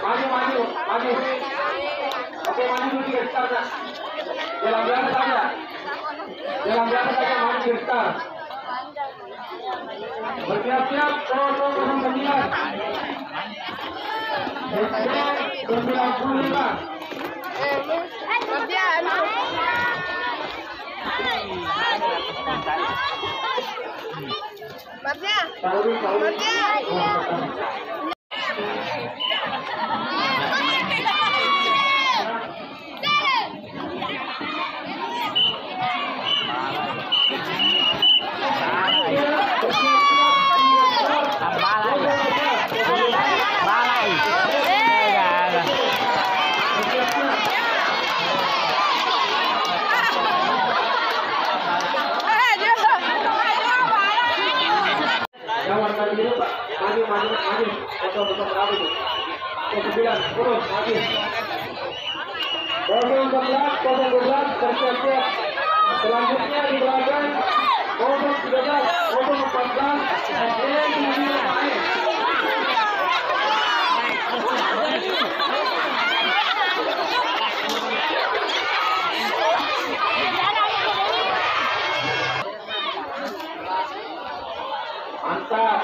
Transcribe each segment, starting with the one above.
Maju. Oke, maju dulu di start. Jalan biasa saja. Maju di start. Bersiap-siap, tolong 09. SD 95. Maju. Betul berapa itu? 9, urus, maju. 011, bersiap-siap. Selanjutnya di belakang 013, 014, main. Mantap.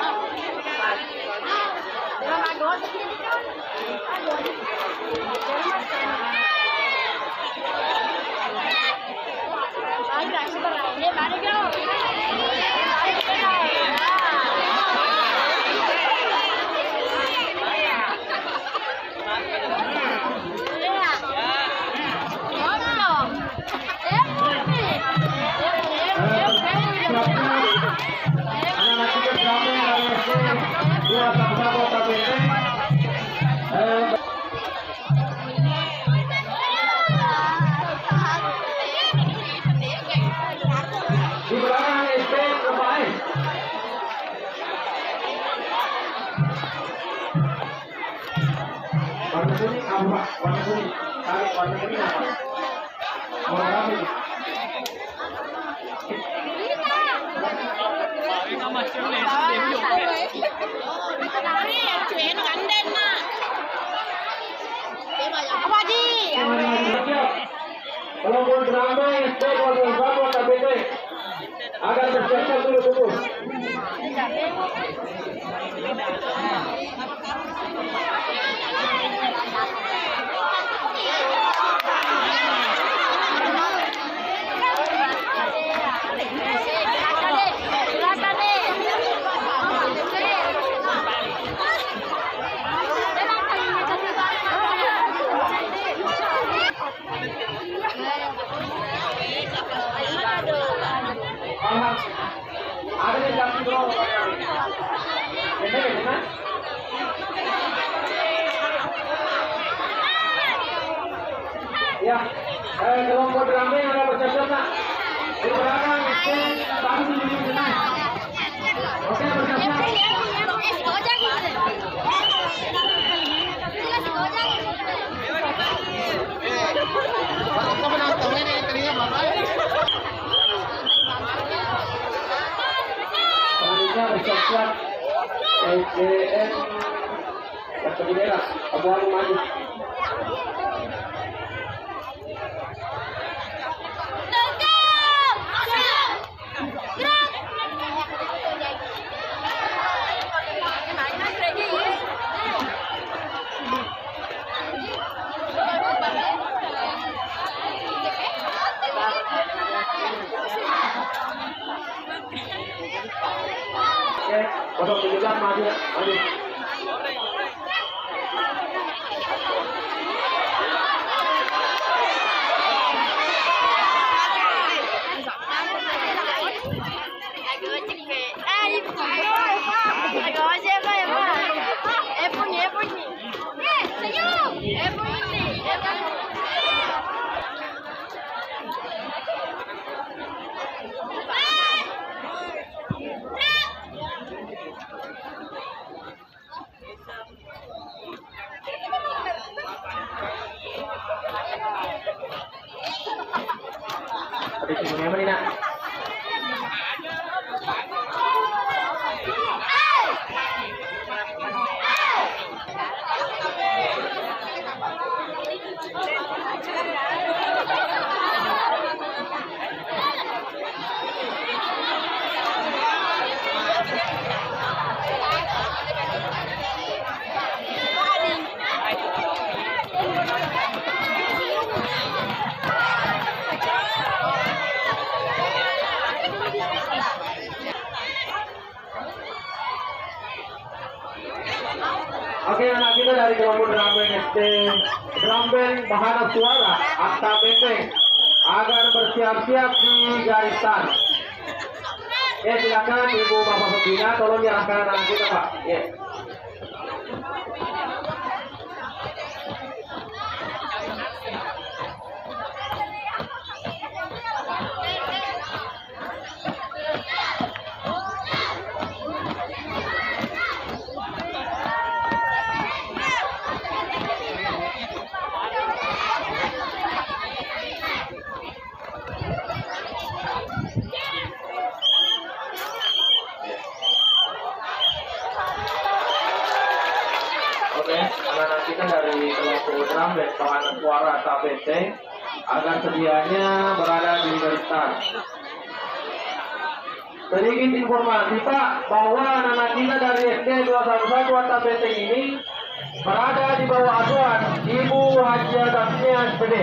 Di belakang SD kembali. Warna kuning apa? Warna kuning. Tarik warna kuning apa? Warna apa ini? Kelompok drama SD 04 KBT agar bersiap dulu tubuh. Ada yang jam dulu. Benar? Ya, kelompok drama yang ada bersiap-siap nak. Di belakang itu baru di sini. Oke, bersiap-siap. semuanya bersiap-siap. SDN Kartu Merah, Abu-Abu maju. Oke, 017 maju, maju. Ada timnya mana nak? Oke, anak kita dari kelompok drum band SD drum band Bahana Suara Akta Benteng agar bersiap-siap di garisan. Ya, silakan Ibu Bapak Pembina, tolong diarahkan anak kita Pak. Ya. Oke, anak-anak kita dari kelompok drum band Bahana Suara Akta Benteng agar sedianya berada di garisan. Sedikit informasi Pak, bahwa anak-anak kita dari SD 211 Akta Benteng ini berada di bawah asuhan Ibu Hajiah Dasmia SPD.